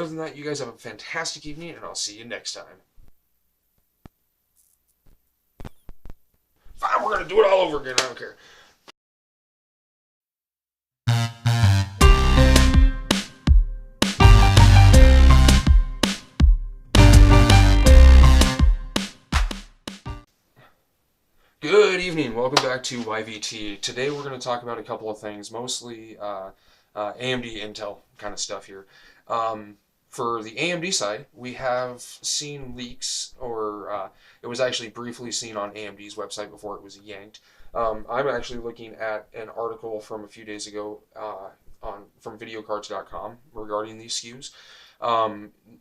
than that, you guys have a fantastic evening, and I'll see you next time. Fine, we're going to do it all over again. I don't care. Good evening. Welcome back to YVT. Today we're going to talk about a couple of things, mostly AMD Intel kind of stuff here. For the AMD side, we have seen leaks, or it was actually briefly seen on AMD's website before it was yanked. I'm actually looking at an article from a few days ago from videocards.com regarding these SKUs.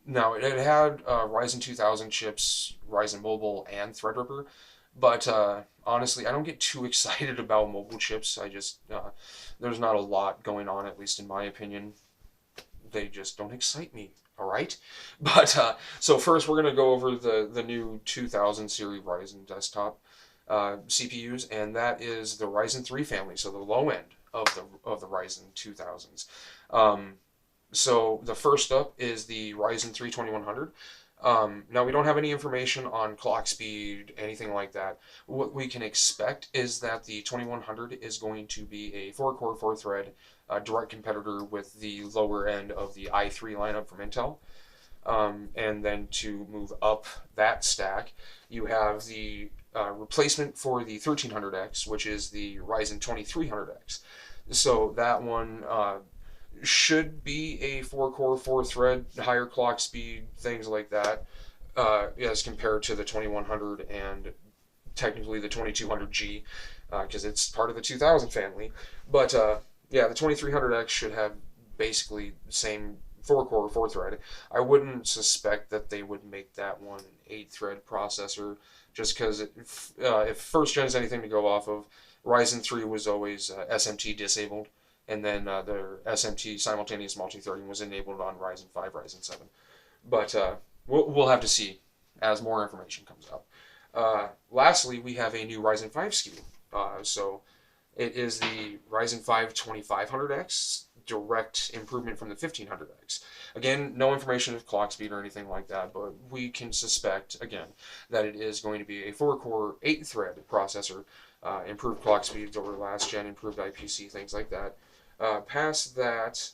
Now, it had Ryzen 2000 chips, Ryzen Mobile, and Threadripper. But honestly, I don't get too excited about mobile chips. There's not a lot going on, at least in my opinion. They just don't excite me, all right? But so first, we're going to go over the new 2000 series Ryzen desktop CPUs, and that is the Ryzen 3 family, so the low end of the Ryzen 2000s. So the first up is the Ryzen 3 2100. Now, we don't have any information on clock speed, anything like that. What we can expect is that the 2100 is going to be a 4-core, 4-thread direct competitor with the lower end of the i3 lineup from Intel. And then to move up that stack, you have the replacement for the 1300X, which is the Ryzen 2300X. So that one should be a 4-core, 4-thread, higher clock speed, things like that, as compared to the 2100 and technically the 2200G, because it's part of the 2000 family. But yeah, the 2300X should have basically the same 4-core, 4-thread. I wouldn't suspect that they would make that one an 8-thread processor, just because if first gen is anything to go off of, Ryzen 3 was always SMT disabled. And then their SMT simultaneous multi-threading was enabled on Ryzen 5, Ryzen 7. But we'll have to see as more information comes out. Lastly, we have a new Ryzen 5 SKU. So it is the Ryzen 5 2500X, direct improvement from the 1500X. Again, no information of clock speed or anything like that, but we can suspect, again, that it is going to be a 4-core, 8-thread processor, improved clock speeds over last gen, improved IPC, things like that. Past that,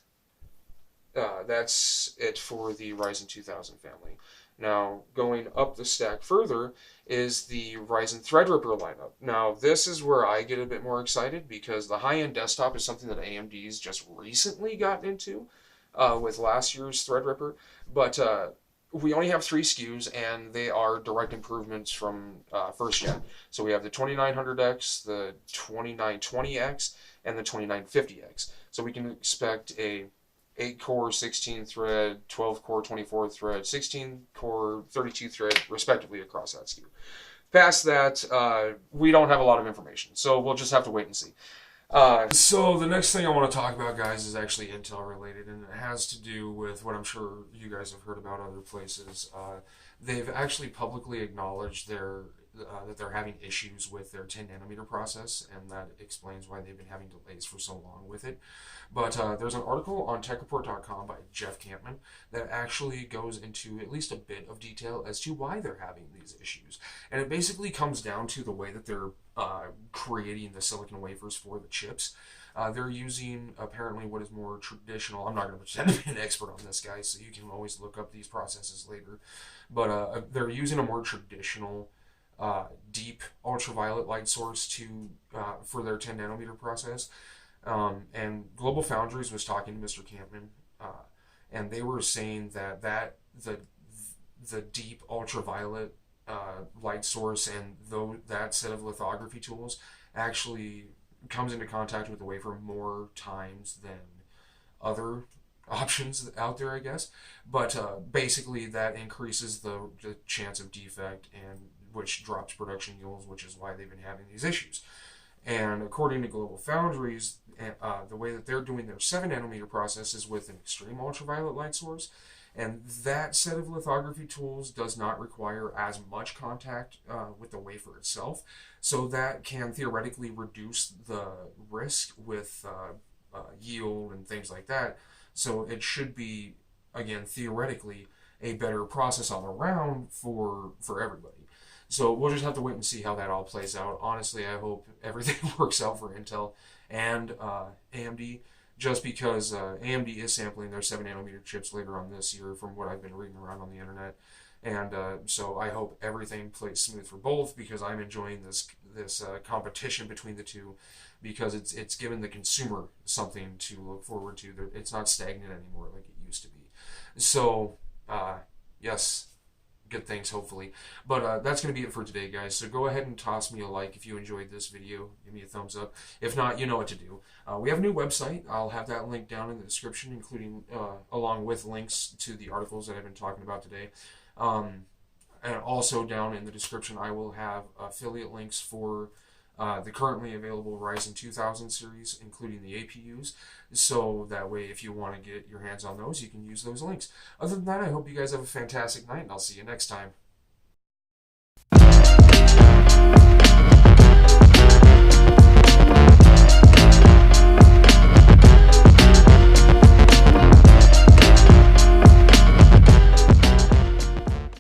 that's it for the Ryzen 2000 family. Now, going up the stack further is the Ryzen Threadripper lineup. Now, this is where I get a bit more excited because the high-end desktop is something that AMD's just recently gotten into with last year's Threadripper. But we only have 3 SKUs, and they are direct improvements from first gen. So we have the 2900X, the 2920X, and the 2950X. So we can expect a 8-core, 16-thread, 12-core, 24-thread, 16-core, 32-thread, respectively, across that SKU. Past that, we don't have a lot of information, so we'll just have to wait and see. So the next thing I want to talk about, guys, is actually Intel related, and it has to do with what I'm sure you guys have heard about other places. They've actually publicly acknowledged that they're having issues with their 10-nanometer process, and that explains why they've been having delays for so long with it. But there's an article on TechReport.com by Jeff Kampman that actually goes into at least a bit of detail as to why they're having these issues. And it basically comes down to the way that they're creating the silicon wafers for the chips. They're using apparently what is more traditional. I'm not going to pretend to be an expert on this, guys, so you can always look up these processes later. But they're using a more traditional deep ultraviolet light source for their 10-nanometer process. And Global Foundries was talking to Mr. Kampman, and they were saying that the deep ultraviolet light source and that set of lithography tools actually comes into contact with the wafer more times than other options out there, I guess. But basically that increases the chance of defect, and which drops production yields, which is why they've been having these issues. And according to Global Foundries, the way that they're doing their 7-nanometer process is with an extreme ultraviolet light source, and that set of lithography tools does not require as much contact with the wafer itself, so that can theoretically reduce the risk with yield and things like that. So it should be again, theoretically, a better process all around for everybody. So we'll just have to wait and see how that all plays out. Honestly, I hope everything works out for Intel and AMD, just because AMD is sampling their 7nm chips later on this year, from what I've been reading around on the internet. And so I hope everything plays smooth for both, because I'm enjoying this competition between the two, because it's given the consumer something to look forward to. It's not stagnant anymore like it used to be. So yes, good things hopefully. But that's going to be it for today, guys. So go ahead and toss me a like if you enjoyed this video. Give me a thumbs up. If not, you know what to do. We have a new website. I'll have that link down in the description, including along with links to the articles that I've been talking about today. And also down in the description, I will have affiliate links for the currently available Ryzen 2000 series, including the APUs. So that way, if you want to get your hands on those, you can use those links. Other than that, I hope you guys have a fantastic night, and I'll see you next time.